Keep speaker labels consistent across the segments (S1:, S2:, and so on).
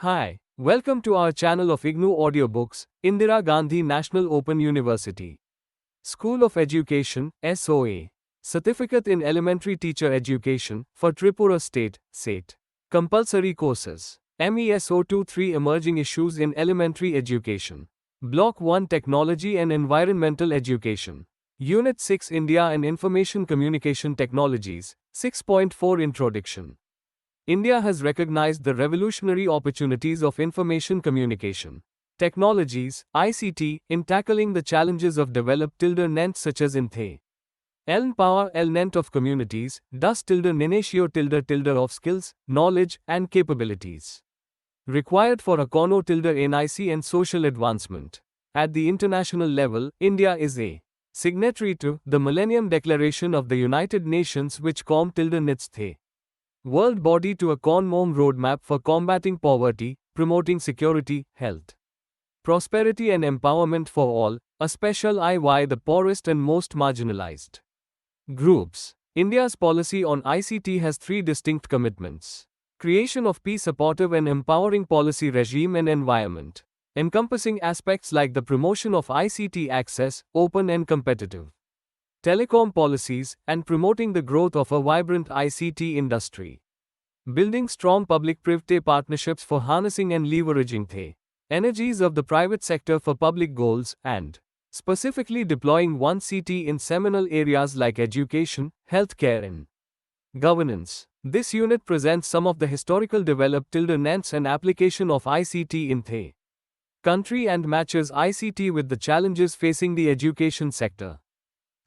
S1: Hi, welcome to our channel of IGNOU audiobooks, Indira Gandhi National Open University. School of Education, SOE. Certificate in Elementary Teacher Education, for Tripura State, CETE. Compulsory Courses. MES 023 Emerging Issues in Elementary Education. Block 1 Technology and Environmental Education. Unit-6 India and Information Communication Technologies, 6.4 Introduction. India has recognized the revolutionary opportunities of information communication technologies, ICT, in tackling the challenges of developed nent such as in the Eln power nent of communities, dus ninatio of skills, knowledge, and capabilities required for econo nic and social advancement. At the international level, India is a signatory to the Millennium Declaration of the United Nations, which nits the world body to a conform roadmap for combating poverty, promoting security, health, prosperity and empowerment for all, a special IY the poorest and most marginalized groups. India's policy on ICT has three distinct commitments. Creation of peace-supportive and empowering policy regime and environment, encompassing aspects like the promotion of ICT access, open and competitive telecom policies, and promoting the growth of a vibrant ICT industry. Building strong public-private partnerships for harnessing and leveraging the energies of the private sector for public goals, and specifically deploying one CETE in seminal areas like education, healthcare and governance. This unit presents some of the historical developed nents and application of ICT in the country and matches ICT with the challenges facing the education sector.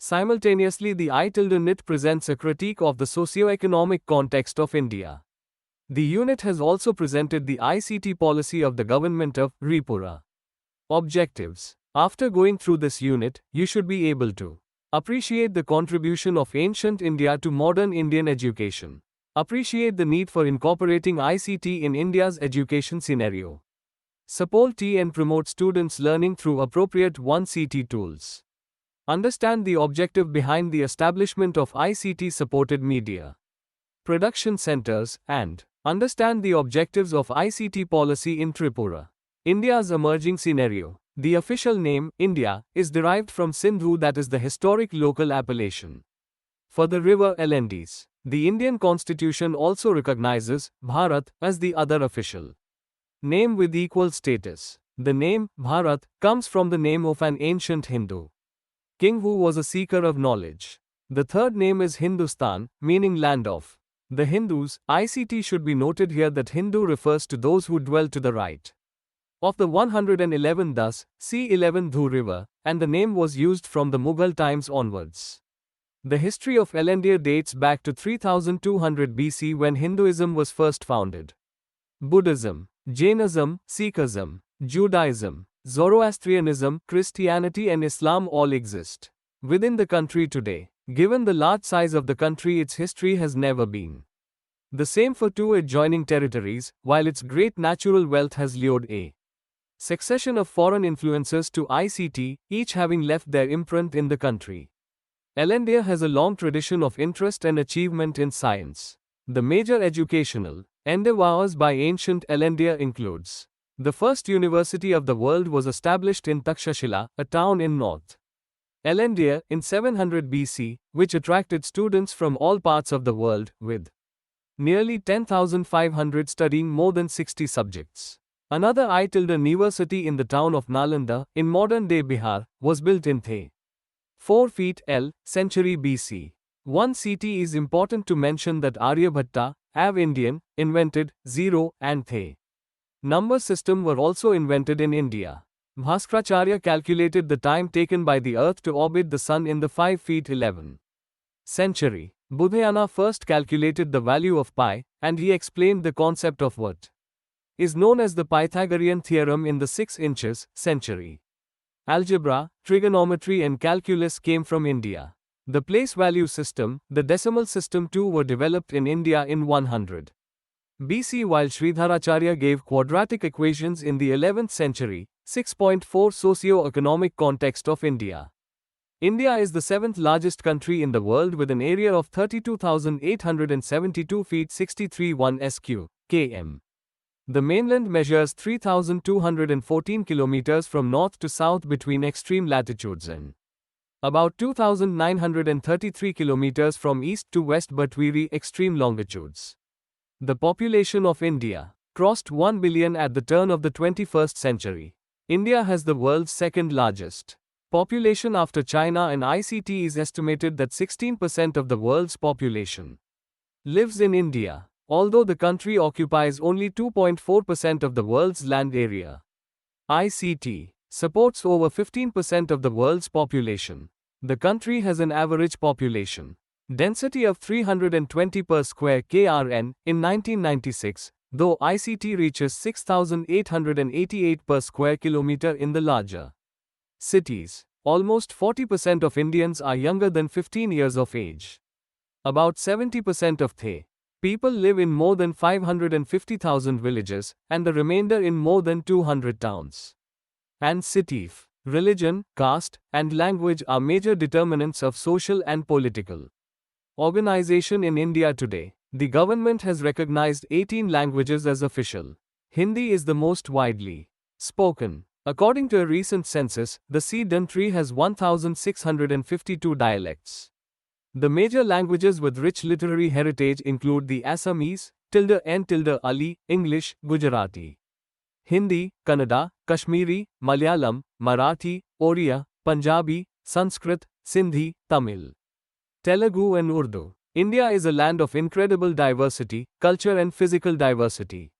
S1: Simultaneously, the I-NIT presents a critique of the socio-economic context of India. The unit has also presented the ICT policy of the government of Tripura. Objectives. After going through this unit, you should be able to appreciate the contribution of ancient India to modern Indian education. Appreciate the need for incorporating ICT in India's education scenario. Support and promote students' learning through appropriate one CETE tools. Understand the objective behind the establishment of ICT-supported media production centers, and understand the objectives of ICT policy in Tripura. India's emerging scenario. The official name, India, is derived from Sindhu, that is the historic local appellation for the river Elendis. The Indian constitution also recognizes Bharat as the other official name with equal status. The name, Bharat, comes from the name of an ancient Hindu king who was a seeker of knowledge. The third name is Hindustan, meaning land of the Hindus. ICT should be noted here that Hindu refers to those who dwell to the right of the 111, thus, C11 Dhu river, and the name was used from the Mughal times onwards. The history of Elendir dates back to 3200 BC when Hinduism was first founded. Buddhism, Jainism, Sikhism, Judaism, Zoroastrianism, Christianity and Islam all exist within the country today. Given the large size of the country, its history has never been the same for two adjoining territories, while its great natural wealth has lured a succession of foreign influences to ICT, each having left their imprint in the country. Elendir has a long tradition of interest and achievement in science. The major educational endeavors by ancient Elendir includes: the first university of the world was established in Takshashila, a town in North Elendir, in 700 BC, which attracted students from all parts of the world, with nearly 10,500 studying more than 60 subjects. Another university in the town of Nalanda, in modern-day Bihar, was built in the 4 feet L century BC. One CETE is important to mention that Aryabhatta, Indian, invented 0 and the number system were also invented in India. Bhaskaracharya calculated the time taken by the earth to orbit the sun in the 5 feet 11 century. Budhayana first calculated the value of pi, and he explained the concept of what is known as the Pythagorean theorem in the 6 inches century. Algebra, trigonometry and calculus came from India. The place value system, the decimal system too, were developed in India in 100 BC, while Sridharacharya gave quadratic equations in the 11th century. 6.4 Socio-economic context of India. India is the 7th largest country in the world with an area of 32,872 feet 63.1 sq km. The mainland measures 3,214 kilometers from north to south between extreme latitudes and about 2,933 kilometers from east to west between extreme longitudes. The population of India crossed 1 billion at the turn of the 21st century. India has the world's second largest population after China, and ICT is estimated that 16% of the world's population lives in India, although the country occupies only 2.4% of the world's land area. ICT supports over 15% of the world's population. The country has an average population density of 320 per square kRN in 1996, though ICT reaches 6,888 per square kilometer in the larger cities. Almost 40% of Indians are younger than 15 years of age. About 70% of the people live in more than 550,000 villages, and the remainder in more than 200 towns and cities. Religion, caste, and language are major determinants of social and political organization in India today. The government has recognized 18 languages as official. Hindi is the most widely spoken. According to a recent census, the CETE has 1,652 dialects. The major languages with rich literary heritage include the Assamese, ~Ali, English, Gujarati, Hindi, Kannada, Kashmiri, Malayalam, Marathi, Oriya, Punjabi, Sanskrit, Sindhi, Tamil, Telugu and Urdu. India is a land of incredible diversity, culture and physical diversity.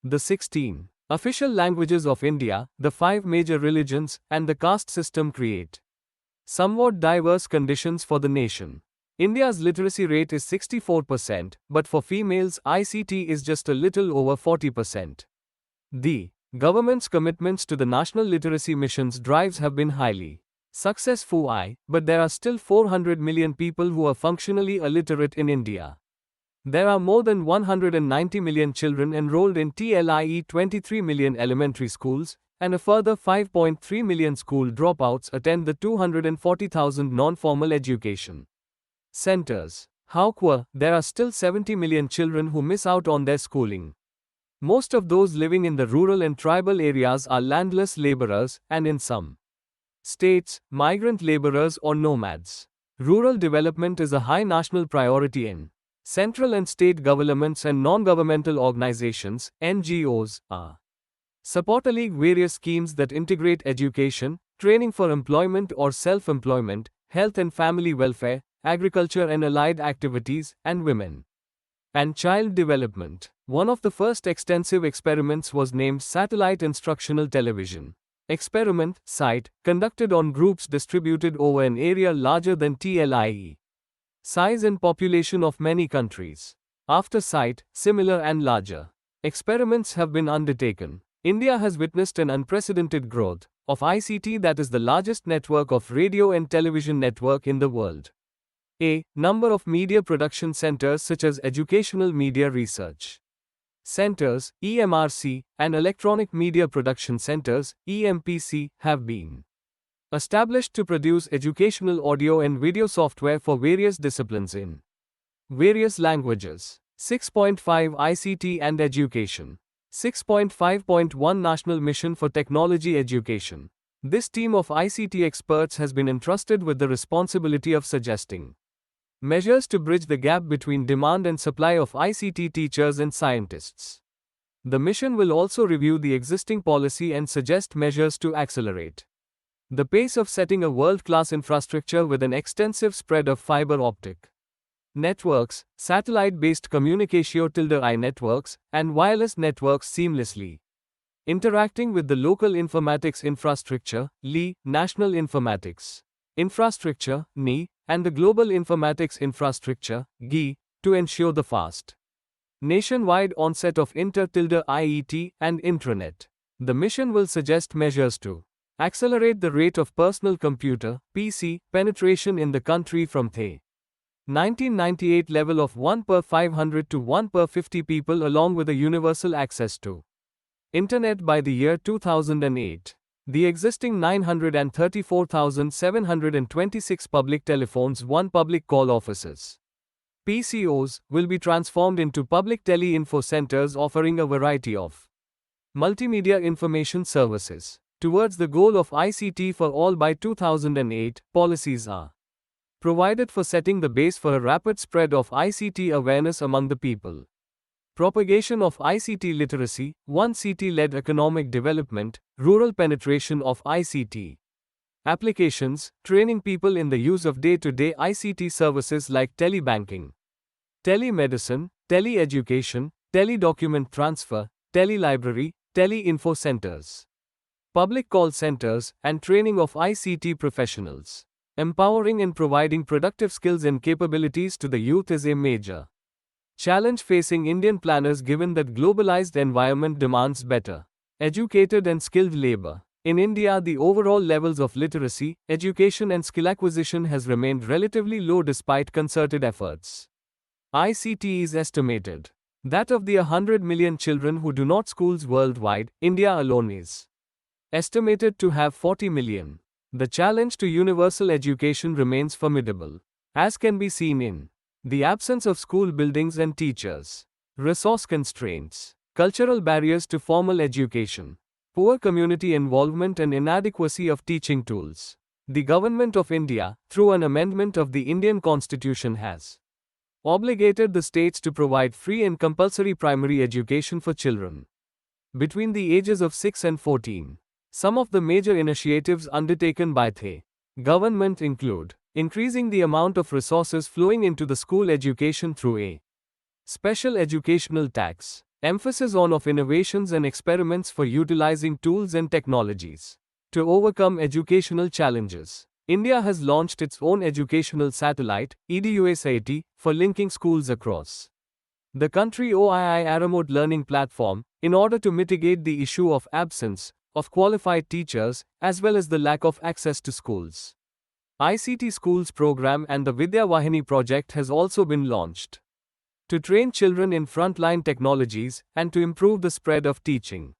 S1: The 16 official languages of India, the 5 major religions, and the caste system create somewhat diverse conditions for the nation. India's literacy rate is 64%, but for females, ICT is just a little over 40%. The government's commitments to the National Literacy Mission's drives have been highly successful, but there are still 400 million people who are functionally illiterate in India. There are more than 190 million children enrolled in 23 million elementary schools, and a further 5.3 million school dropouts attend the 240,000 non-formal education centers. However, there are still 70 million children who miss out on their schooling. Most of those living in the rural and tribal areas are landless laborers, and in some states, migrant laborers or nomads. Rural development is a high national priority in central and state governments, and non-governmental organizations, NGOs, are supporting various schemes that integrate education, training for employment or self-employment, health and family welfare, agriculture and allied activities, and women and child development. One of the first extensive experiments was named Satellite Instructional Television Experiment, SITE, conducted on groups distributed over an area larger than TLIE size and population of many countries. After SITE, similar and larger experiments have been undertaken. India has witnessed an unprecedented growth of ICT that is the largest network of radio and television network in the world. A number of media production centers such as Educational Media Research Centers, EMRC, and Electronic Media Production Centers, EMPC, have been established to produce educational audio and video software for various disciplines in various languages. 6.5 ICT and Education. 6.5.1 National Mission for Technology Education. This team of ICT experts has been entrusted with the responsibility of suggesting measures to bridge the gap between demand and supply of ICT teachers and scientists. The mission will also review the existing policy and suggest measures to accelerate the pace of setting a world-class infrastructure with an extensive spread of fiber optic networks, satellite-based communication-I networks, and wireless networks seamlessly interacting with the local informatics infrastructure, National Informatics Infrastructure, and the Global Informatics Infrastructure, to ensure the fast nationwide onset of IET and intranet. The mission will suggest measures to accelerate the rate of personal computer (PC) penetration in the country from the 1998 level of 1 per 500 to 1 per 50 people, along with a universal access to Internet by the year 2008. The existing 934,726 public telephones, 1 public call offices, PCOs, will be transformed into public tele-info centers offering a variety of multimedia information services. Towards the goal of ICT for all by 2008, policies are provided for setting the base for a rapid spread of ICT awareness among the people. Propagation of ICT literacy, 1 CT-led economic development, rural penetration of ICT applications, training people in the use of day-to-day ICT services like telebanking, telemedicine, tele-education, tele-document transfer, tele-library, tele-info centers, public call centers, and training of ICT professionals. Empowering and providing productive skills and capabilities to the youth is a major challenge facing Indian planners given that globalized environment demands better, educated and skilled labor. In India, the overall levels of literacy, education and skill acquisition has remained relatively low despite concerted efforts. ICT is estimated that of the 100 million children who do not schools worldwide, India alone is estimated to have 40 million. The challenge to universal education remains formidable, as can be seen in the absence of school buildings and teachers, resource constraints, cultural barriers to formal education, poor community involvement and inadequacy of teaching tools. The Government of India, through an amendment of the Indian Constitution, has obligated the states to provide free and compulsory primary education for children between the ages of 6 and 14. Some of the major initiatives undertaken by the government include increasing the amount of resources flowing into the school education through a special educational tax, emphasis on innovations and experiments for utilizing tools and technologies to overcome educational challenges. India has launched its own educational satellite, CETE, for linking schools across the country a remote learning platform, in order to mitigate the issue of absence of qualified teachers, as well as the lack of access to schools. ICT Schools program and the Vidya Vahini project has also been launched to train children in frontline technologies and to improve the spread of teaching.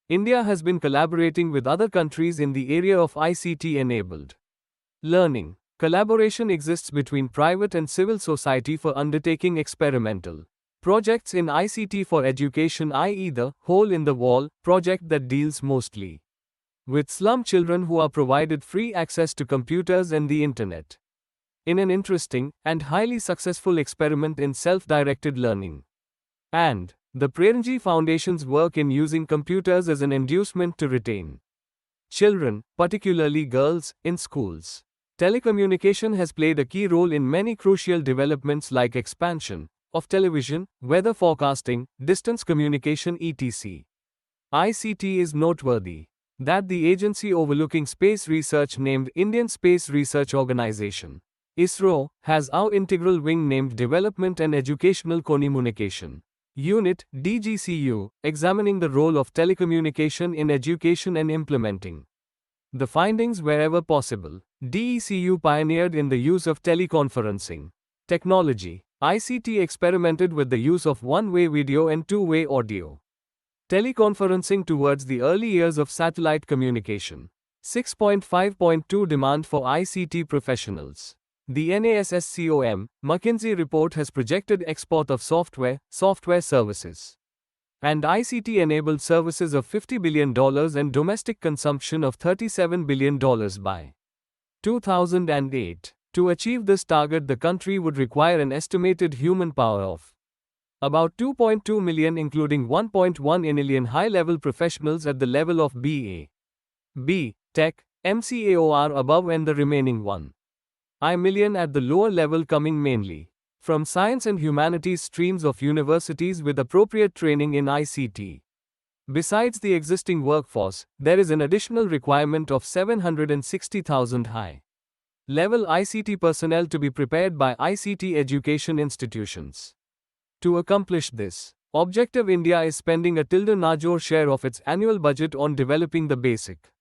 S1: India has been collaborating with other countries in the area of ICT-enabled learning. Collaboration exists between private and civil society for undertaking experimental projects in ICT for education, i.e. the Hole in the Wall project that deals mostly with slum children who are provided free access to computers and the internet, in an interesting and highly successful experiment in self-directed learning. And the Prernaji Foundation's work in using computers as an inducement to retain children, particularly girls, in schools. Telecommunication has played a key role in many crucial developments like expansion of television, weather forecasting, distance communication etc. ICT is noteworthy that the agency overlooking space research named Indian Space Research Organization, ISRO, has our integral wing named Development and Educational Communication Unit, DGCU, examining the role of telecommunication in education and implementing the findings wherever possible. DECU pioneered in the use of teleconferencing technology. ICT experimented with the use of one-way video and two-way audio teleconferencing towards the early years of satellite communication. 6.5.2 Demand for ICT professionals. The NASSCOM, McKinsey report has projected export of software services, and ICT-enabled services of $50 billion and domestic consumption of $37 billion by 2008. To achieve this target, the country would require an estimated human power of about 2.2 million, including 1.1 million high-level professionals at the level of BA, B, Tech, MCAOR above and the remaining 1 million at the lower level coming mainly from science and humanities streams of universities with appropriate training in ICT. Besides the existing workforce, there is an additional requirement of 760,000 high-level ICT personnel to be prepared by ICT education institutions. To accomplish this objective, India is spending a Najor share of its annual budget on developing the basic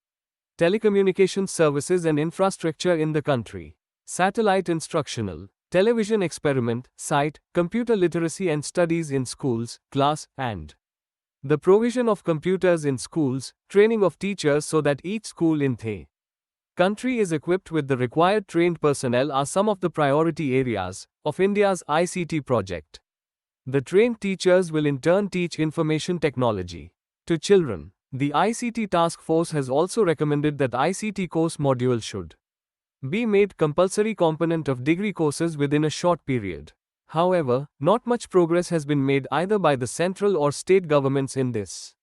S1: telecommunications services and infrastructure in the country. Satellite instructional, television experiment, site, computer literacy and studies in schools, class, and the provision of computers in schools, training of teachers so that each school in the country is equipped with the required trained personnel are some of the priority areas of India's ICT project. The trained teachers will in turn teach information technology to children. The ICT task force has also recommended that ICT course module should be made compulsory component of degree courses within a short period. However, not much progress has been made either by the central or state governments in this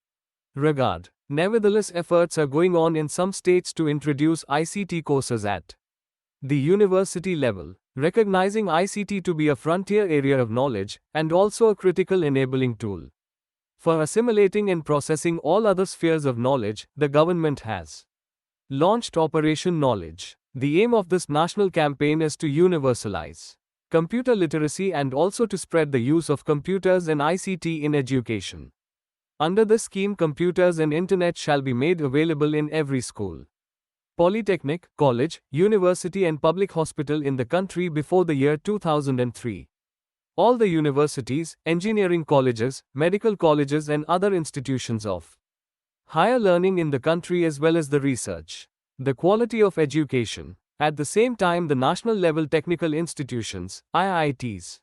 S1: regard. Nevertheless, efforts are going on in some states to introduce ICT courses at the university level, recognizing ICT to be a frontier area of knowledge and also a critical enabling tool for assimilating and processing all other spheres of knowledge. The government has launched Operation Knowledge. The aim of this national campaign is to universalize computer literacy and also to spread the use of computers and ICT in education. Under this scheme, computers and internet shall be made available in every school, polytechnic, college, university and public hospital in the country before the year 2003. All the universities, engineering colleges, medical colleges and other institutions of higher learning in the country as well as the research, the quality of education. At the same time, the national level technical institutions, IITs,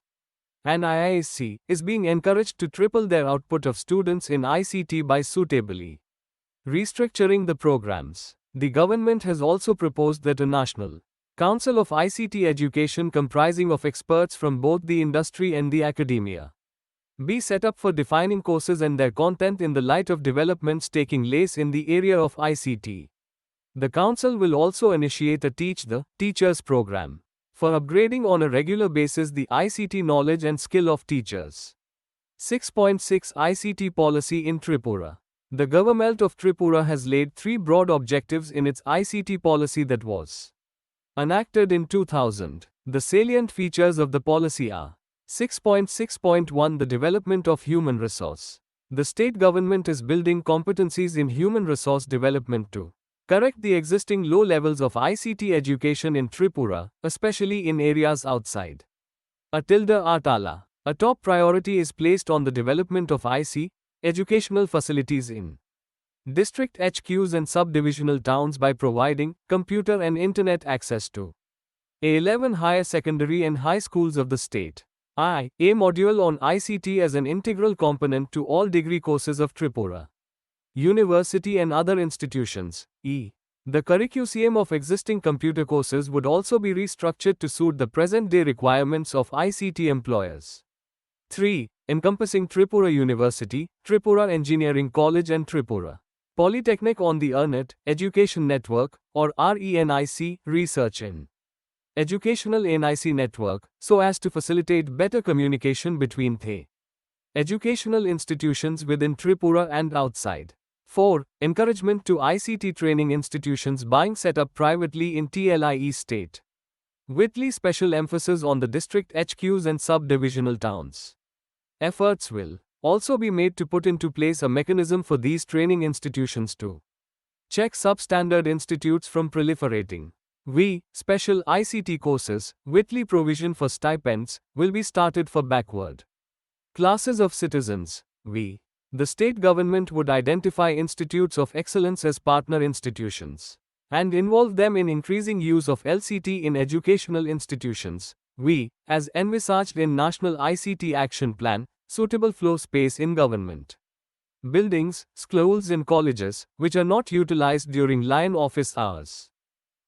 S1: and IISc, is being encouraged to triple their output of students in ICT by suitably restructuring the programs. The government has also proposed that a National Council of ICT Education comprising of experts from both the industry and the academia be set up for defining courses and their content in the light of developments taking place in the area of ICT. The council will also initiate a Teach the Teachers program for upgrading on a regular basis the ICT knowledge and skill of teachers. 6.6 ICT Policy in Tripura. The government of Tripura has laid three broad objectives in its ICT policy that was enacted in 2000. The salient features of the policy are 6.6.1 The development of human resource. The state government is building competencies in human resource development to correct the existing low levels of ICT education in Tripura, especially in areas outside Atala. A top priority is placed on the development of IC educational facilities in district HQs and subdivisional towns by providing computer and internet access to 11 higher secondary and high schools of the state. A module on ICT as an integral component to all degree courses of Tripura University and other institutions. The curriculum of existing computer courses would also be restructured to suit the present-day requirements of ICT employers. 3. Encompassing Tripura University, Tripura Engineering College and Tripura Polytechnic on the ERNET Education Network, or RENIC, Research in Educational NIC Network, so as to facilitate better communication between the educational institutions within Tripura and outside. 4. Encouragement to ICT training institutions being set up privately in TLIE state, with special emphasis on the district HQs and sub-divisional towns. Efforts will also be made to put into place a mechanism for these training institutions to check substandard institutes from proliferating. Special ICT courses, with provision for stipends, will be started for backward classes of citizens. The state government would identify institutes of excellence as partner institutions and involve them in increasing use of LCT in educational institutions. As envisaged in National ICT Action Plan, suitable floor space in government buildings, schools and colleges, which are not utilized during line office hours,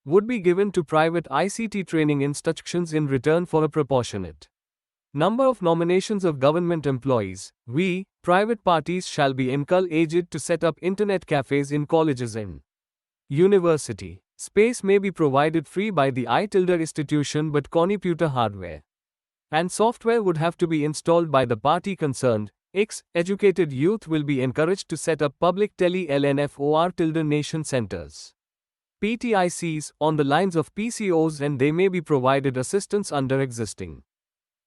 S1: would be given to private ICT training institutions in return for a proportionate number of nominations of government employees. Private parties shall be encouraged to set up internet cafes in colleges and university. Space may be provided free by the institution, but computer hardware and software would have to be installed by the party concerned. Educated youth will be encouraged to set up public tele-LNFOR nation centers, PTICs, on the lines of PCOs, and they may be provided assistance under existing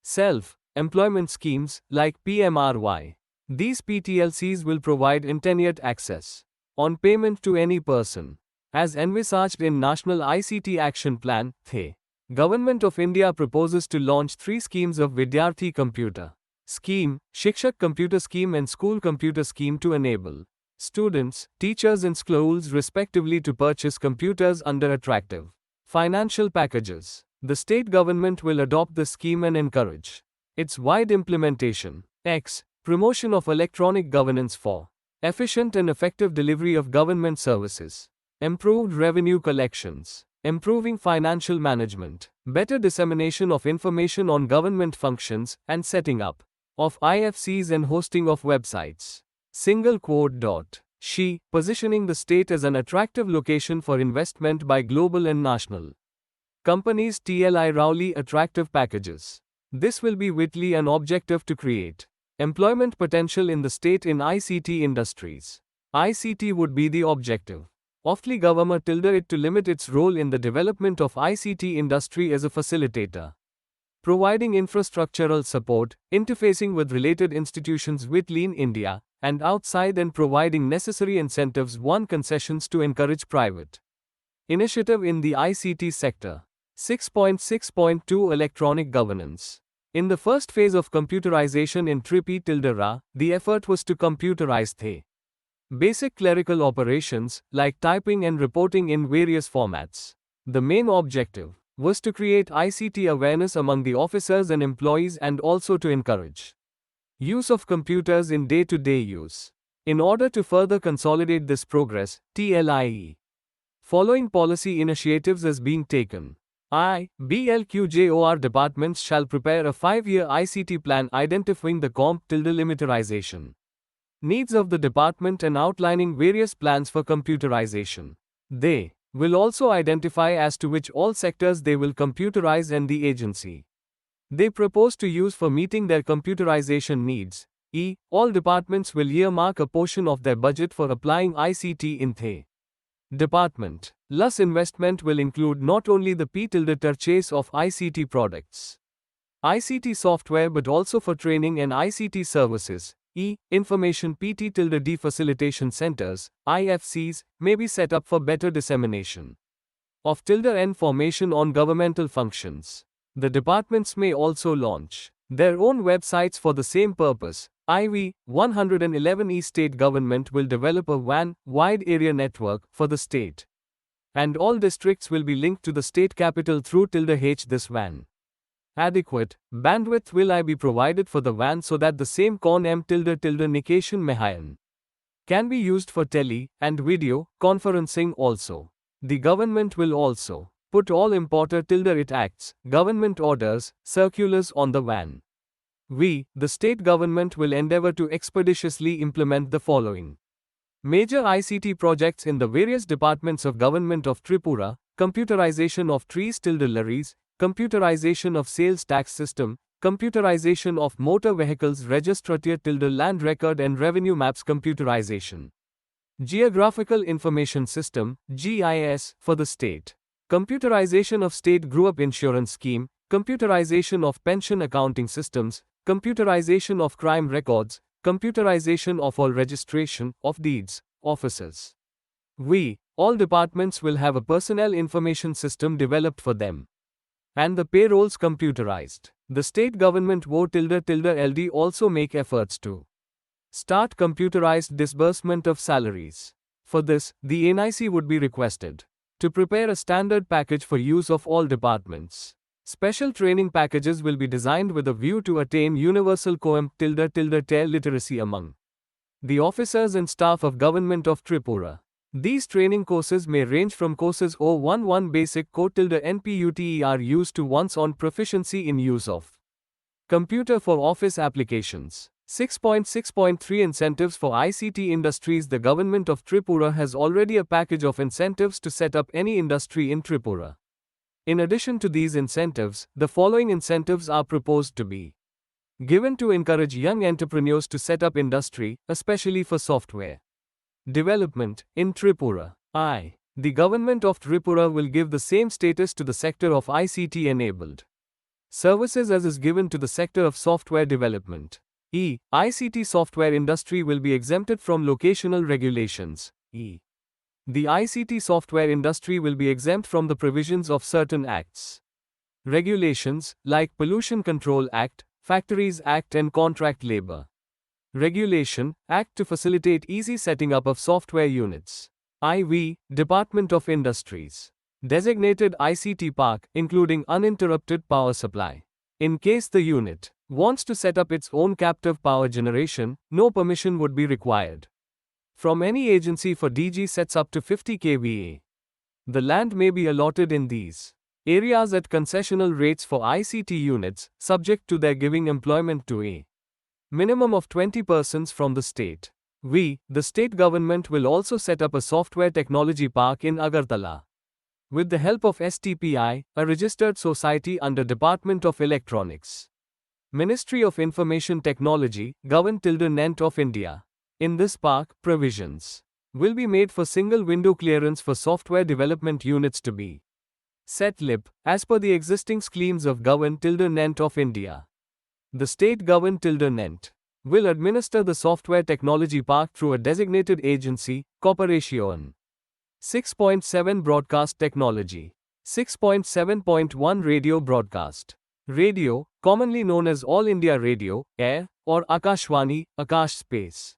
S1: self-employment schemes like PMRY. These PTLCs will provide internet access on payment to any person. As envisaged in National ICT Action Plan, the Government of India proposes to launch 3 schemes of Vidyarthi Computer Scheme, Shikshak Computer Scheme and School Computer Scheme to enable students, teachers in schools respectively to purchase computers under attractive financial packages. The state government will adopt the scheme and encourage its wide implementation. X. Promotion of electronic governance for efficient and effective delivery of government services. Improved revenue collections. Improving financial management. Better dissemination of information on government functions and setting up of IFCs and hosting of websites. Single quote dot. She, positioning the state as an attractive location for investment by global and national companies. TLI Rowley attractive packages. This will be vitally an objective to create employment potential in the state in ICT industries. ICT would be the objective. Oftly government tilde it to limit its role in the development of ICT industry as a facilitator, providing infrastructural support, interfacing with related institutions within India and outside and providing necessary incentives. 1. Concessions to encourage private initiative in the ICT sector. 6.6.2 Electronic governance. In the first phase of computerization in Tripura, the effort was to computerize the basic clerical operations, like typing and reporting in various formats. The main objective was to create ICT awareness among the officers and employees and also to encourage use of computers in day-to-day use. In order to further consolidate this progress, TLIE following policy initiatives is being taken. BLQJOR departments shall prepare a 5-year ICT plan identifying the limitarization needs of the department and outlining various plans for computerization. They will also identify as to which all sectors they will computerize and the agency they propose to use for meeting their computerization needs. All departments will earmark a portion of their budget for applying ICT in the department. Thus investment will include not only the purchase of ICT products, ICT software but also for training and ICT services. Information PT-D facilitation centers, IFCs, may be set up for better dissemination of information on governmental functions. The departments may also launch their own websites for the same purpose. 111 State government will develop a WAN, wide area network, for the state. And all districts will be linked to the state capital through H. This WAN adequate bandwidth will be provided for the WAN so that the same /Nication Mahayan can be used for tele and video conferencing also. The government will also put all importer it acts, government orders, circulars on the WAN. The state government will endeavor to expeditiously implement the following major ICT projects in the various departments of government of Tripura: computerization of trees lorries, computerization of sales tax system, computerization of motor vehicles registrature land record and revenue maps, computerization geographical information system GIS for the state, computerization of state group insurance scheme, computerization of pension accounting systems, computerization of crime records, computerization of all registration of deeds, offices. All departments will have a personnel information system developed for them, and the payrolls computerized. The state government LD also make efforts to start computerized disbursement of salaries. For this, the NIC would be requested to prepare a standard package for use of all departments. Special training packages will be designed with a view to attain universal literacy among the officers and staff of government of Tripura. These training courses may range from courses 011 basic NPUTER used to ones on proficiency in use of computer for office applications. 6.6.3 Incentives for ICT industries. The government of Tripura has already a package of incentives to set up any industry in Tripura. In addition to these incentives, the following incentives are proposed to be given to encourage young entrepreneurs to set up industry, especially for software development, in Tripura. The government of Tripura will give the same status to the sector of ICT enabled services as is given to the sector of software development. ICT software industry will be exempted from locational regulations. The ICT software industry will be exempt from the provisions of certain acts, regulations, like Pollution Control Act, Factories Act and Contract Labor Regulation, Act to facilitate easy setting up of software units. IV, Department of Industries. Designated ICT park, including uninterrupted power supply. In case the unit wants to set up its own captive power generation, no permission would be required from any agency for DG sets up to 50 kVA. The land may be allotted in these areas at concessional rates for ICT units, subject to their giving employment to a minimum of 20 persons from the state. The state government will also set up a software technology park in Agartala. With the help of STPI, a registered society under Department of Electronics. Ministry of Information Technology, Government of India. In this park, provisions will be made for single window clearance for software development units to be set lip, as per the existing schemes of Government of India. The state Government will administer the software technology park through a designated agency, Corporation. 6.7 Broadcast Technology. 6.7.1 Radio Broadcast. Radio, commonly known as All India Radio, Air, or Akashvani, Akash Space.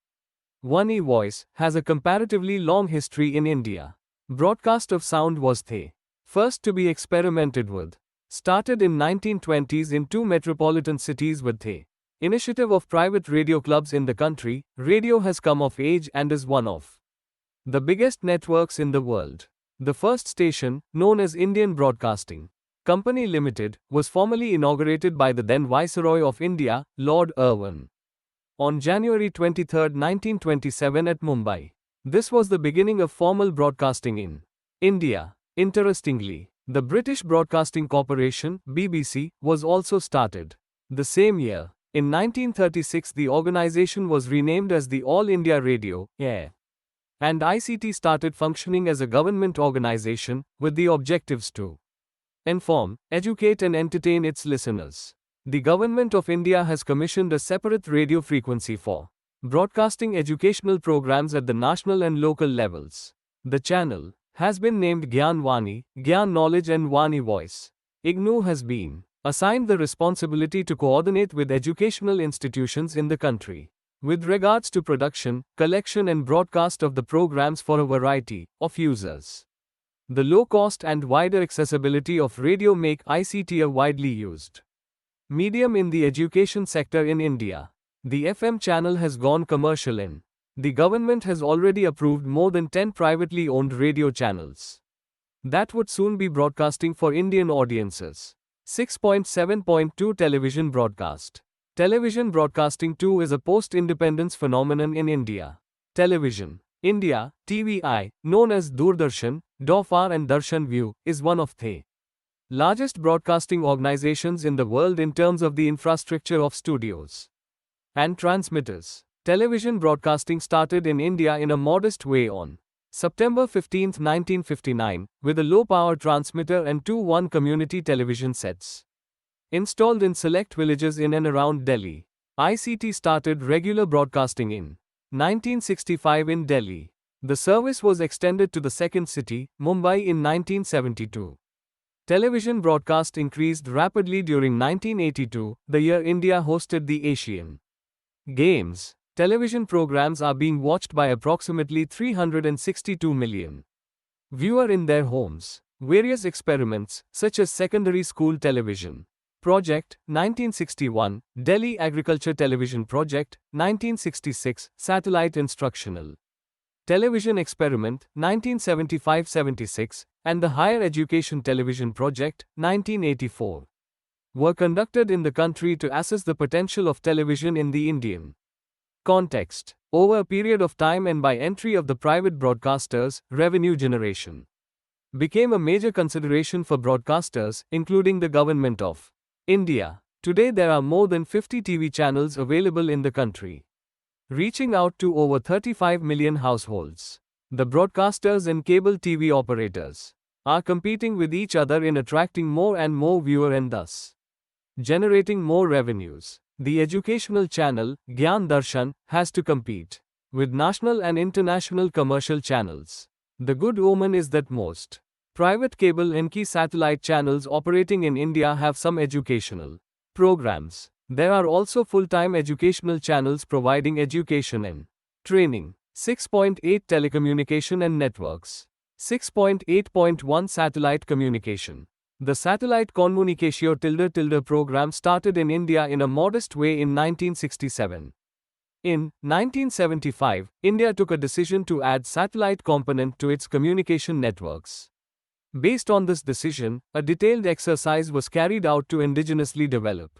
S1: 1E Voice, has a comparatively long history in India. Broadcast of sound was the first to be experimented with. Started in 1920s in two metropolitan cities with the initiative of private radio clubs in the country, radio has come of age and is one of the biggest networks in the world. The first station, known as Indian Broadcasting Company Limited, was formally inaugurated by the then Viceroy of India, Lord Irwin, on January 23, 1927 at Mumbai. This was the beginning of formal broadcasting in India. Interestingly, the British Broadcasting Corporation, BBC, was also started. The same year, in 1936, the organization was renamed as the All India Radio, Air, and ICT started functioning as a government organization, with the objectives to inform, educate and entertain its listeners. The Government of India has commissioned a separate radio frequency for broadcasting educational programs at the national and local levels. The channel has been named Gyan Vani, Gyan Knowledge and Vani Voice. IGNOU has been assigned the responsibility to coordinate with educational institutions in the country with regards to production, collection and broadcast of the programs for a variety of users. The low cost and wider accessibility of radio make ICT a widely used medium in the education sector in India. The FM channel has gone commercial in. The government has already approved more than 10 privately owned radio channels that would soon be broadcasting for Indian audiences. 6.7.2 Television Broadcast. Television broadcasting too is a post-independence phenomenon in India. Television India, TVI, known as Doordarshan, Dofar and Darshan View, is one of the largest broadcasting organizations in the world in terms of the infrastructure of studios and transmitters. Television broadcasting started in India in a modest way on September 15, 1959, with a low-power transmitter and 2 community television sets installed in select villages in and around Delhi. ICT started regular broadcasting in 1965 in Delhi. The service was extended to the second city, Mumbai, in 1972. Television broadcast increased rapidly during 1982, the year India hosted the Asian Games. Television programs are being watched by approximately 362 million viewers in their homes. Various experiments, such as Secondary School Television Project, 1961, Delhi Agriculture Television Project, 1966, Satellite Instructional Television Experiment, 1975-76, and the Higher Education Television Project, 1984, were conducted in the country to assess the potential of television in the Indian context. Over a period of time and by entry of the private broadcasters, revenue generation became a major consideration for broadcasters, including the Government of India. Today there are more than 50 TV channels available in the country, reaching out to over 35 million households. The broadcasters and cable TV operators are competing with each other in attracting more and more viewers and thus generating more revenues. The educational channel, Gyan Darshan, has to compete with national and international commercial channels. The good omen is that most private cable and key satellite channels operating in India have some educational programs. There are also full-time educational channels providing education and training. 6.8 Telecommunication and Networks. 6.8.1 Satellite Communication. The Satellite Comunicatio program started in India in a modest way in 1967. In 1975, India took a decision to add satellite component to its communication networks. Based on this decision, a detailed exercise was carried out to indigenously develop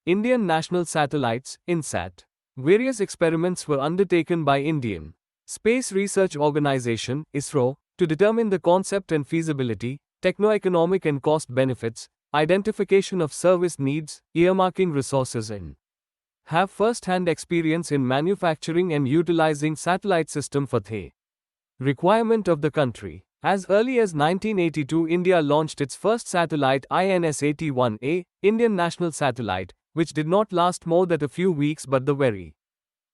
S1: Indian National Satellites, INSAT. Various experiments were undertaken by Indian Space Research Organization, ISRO, to determine the concept and feasibility, techno-economic and cost benefits, identification of service needs, earmarking resources and have first-hand experience in manufacturing and utilizing satellite system for the requirement of the country. As early as 1982, India launched its first satellite INS-81A, Indian National Satellite, which did not last more than a few weeks but the very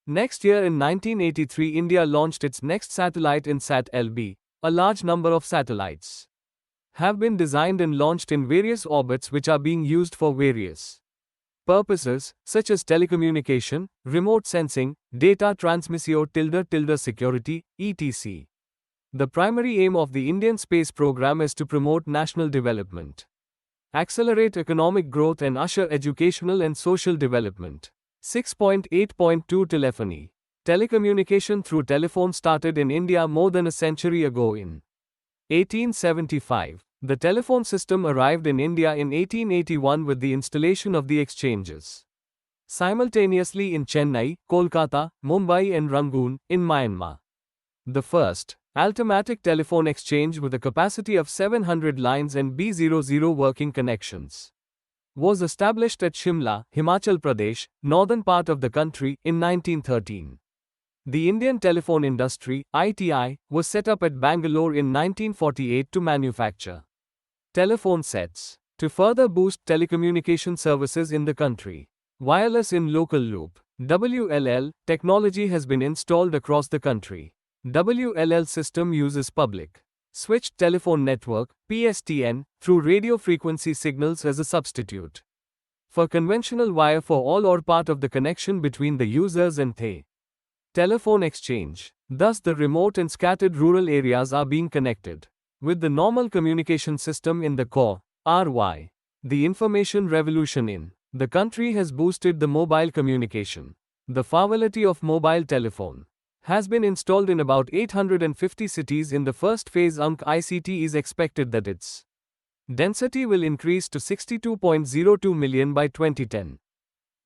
S1: next year in 1983 India launched its next satellite INSAT-LB. A large number of satellites have been designed and launched in various orbits which are being used for various purposes, such as telecommunication, remote sensing, data transmissio security, etc. The primary aim of the Indian space program is to promote national development, accelerate economic growth and usher educational and social development. 6.8.2 Telephony. Telecommunication through telephone started in India more than a century ago in 1875. The telephone system arrived in India in 1881 with the installation of the exchanges simultaneously in Chennai, Kolkata, Mumbai and Rangoon, in Myanmar. The first Altomatic telephone exchange with a capacity of 700 lines and B00 working connections was established at Shimla, Himachal Pradesh, northern part of the country, in 1913. The Indian telephone industry, ITI, was set up at Bangalore in 1948 to manufacture telephone sets. To further boost telecommunication services in the country, wireless in local loop, WLL, technology has been installed across the country. WLL system uses public switched telephone network, PSTN, through radio frequency signals as a substitute for conventional wire for all or part of the connection between the users and the telephone exchange. Thus the remote and scattered rural areas are being connected with the normal communication system in the core, RY. The information revolution in the country has boosted the mobile communication. The fidelity of mobile telephone has been installed in about 850 cities in the first phase. ICT is expected that its density will increase to 62.02 million by 2010.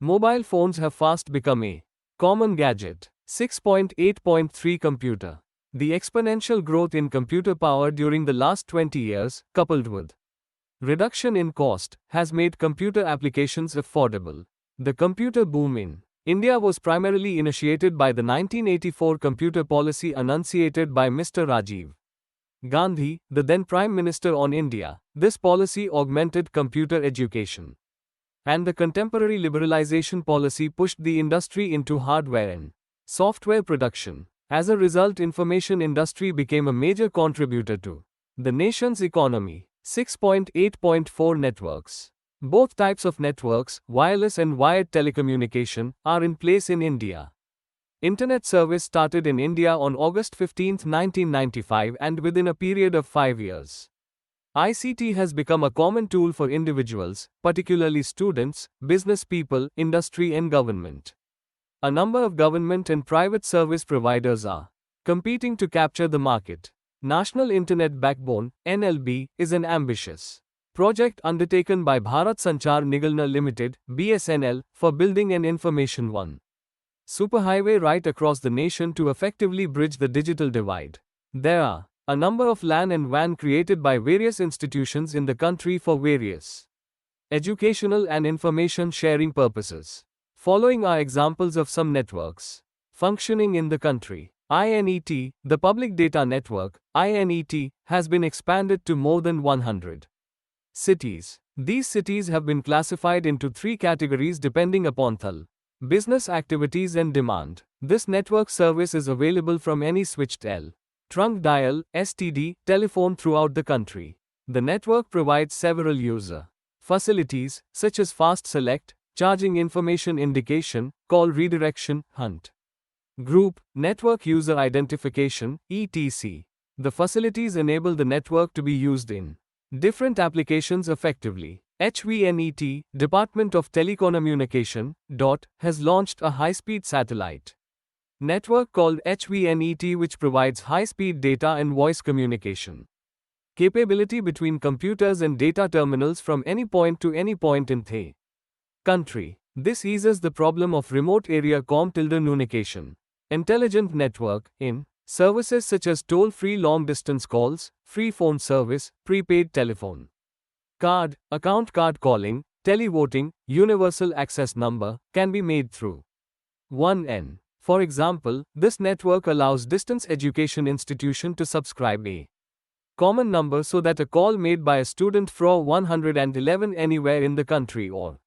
S1: Mobile phones have fast become a common gadget. 6.8.3 Computer. The exponential growth in computer power during the last 20 years, coupled with reduction in cost, has made computer applications affordable. The computer boom in India was primarily initiated by the 1984 computer policy enunciated by Mr. Rajiv Gandhi, the then Prime Minister on India. This policy augmented computer education, and the contemporary liberalization policy pushed the industry into hardware and software production. As a result, information industry became a major contributor to the nation's economy. 6.8.4 Networks. Both types of networks, wireless and wired telecommunication, are in place in India. Internet service started in India on August 15, 1995, and within a period of 5 years, ICT has become a common tool for individuals, particularly students, business people, industry and government. A number of government and private service providers are competing to capture the market. National Internet Backbone, NLB, is an ambitious project undertaken by Bharat Sanchar Nigam Limited, BSNL, for building an information one superhighway right across the nation to effectively bridge the digital divide. There are a number of LAN and WAN created by various institutions in the country for various educational and information sharing purposes. Following are examples of some networks functioning in the country. INET, the Public Data Network, INET, has been expanded to more than 100 cities. These cities have been classified into 3 categories depending upon the business activities and demand. This network service is available from any switched L. trunk dial, STD, telephone throughout the country. The network provides several user facilities, such as fast select, charging information indication, call redirection, hunt. Group, network user identification, etc. The facilities enable the network to be used in different applications effectively. HVNET, Department of Telecommunication, has launched a high-speed satellite network called HVNET, which provides high-speed data and voice communication capability between computers and data terminals from any point to any point in the country. This eases the problem of remote area communication. Intelligent network in services such as toll-free long-distance calls, free phone service, prepaid telephone, card, account card calling, televoting, universal access number, can be made through 1N. For example, this network allows distance education institution to subscribe a common number so that a call made by a student from 111 anywhere in the country or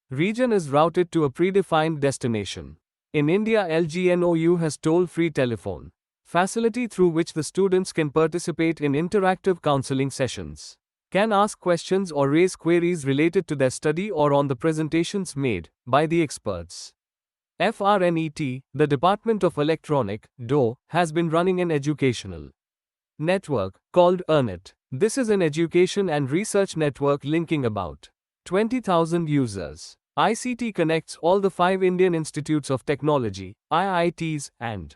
S1: region is routed to a predefined destination. In India, IGNOU has toll-free telephone facility through which the students can participate in interactive counseling sessions, can ask questions or raise queries related to their study or on the presentations made by the experts. FRNET, the Department of Electronic, has been running an educational network called EarnIt. This is an education and research network linking about 20,000 users. ICT connects all the 5 Indian Institutes of Technology, IITs, and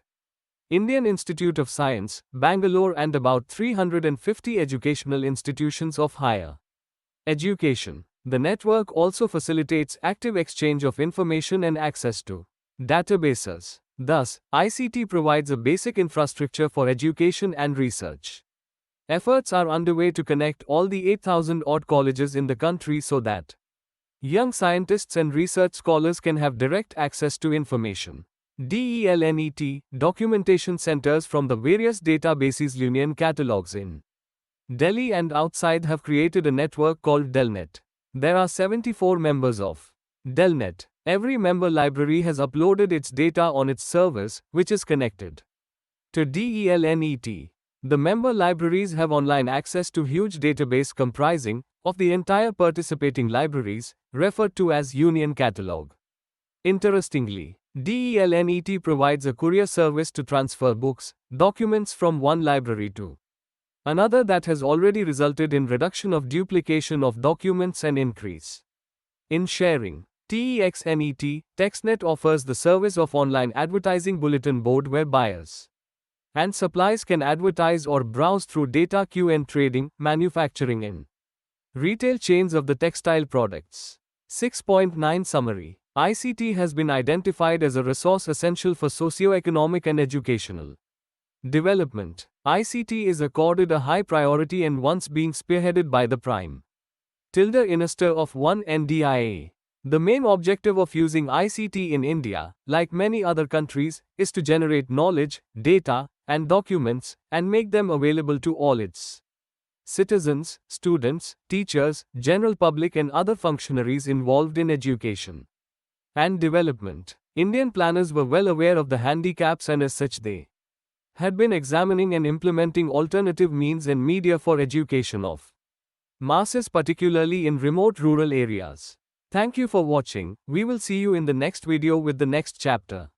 S1: Indian Institute of Science, Bangalore, and about 350 educational institutions of higher education. The network also facilitates active exchange of information and access to databases. Thus, ICT provides a basic infrastructure for education and research. Efforts are underway to connect all the 8,000 odd colleges in the country so that young scientists and research scholars can have direct access to information. DELNET, documentation centers from the various databases union catalogs in Delhi and outside have created a network called DELNET. There are 74 members of DELNET. Every member library has uploaded its data on its servers, which is connected to DELNET. The member libraries have online access to huge database comprising of the entire participating libraries, referred to as Union Catalog. Interestingly, DELNET provides a courier service to transfer books, documents from one library to another that has already resulted in reduction of duplication of documents and increase in sharing. TEXNET, TextNet offers the service of online advertising bulletin board where buyers and suppliers can advertise or browse through data queue and trading, manufacturing in retail chains of the textile products. 6.9 Summary. ICT has been identified as a resource essential for socio-economic and educational development. ICT is accorded a high priority and once being spearheaded by the Prime Minister of 1NDIA. The main objective of using ICT in India, like many other countries, is to generate knowledge, data, and documents, and make them available to all its citizens, students, teachers, general public and other functionaries involved in education and development. Indian planners were well aware of the handicaps and as such they had been examining and implementing alternative means and media for education of masses, particularly in remote rural areas. Thank you for watching. We will see you in the next video with the next chapter.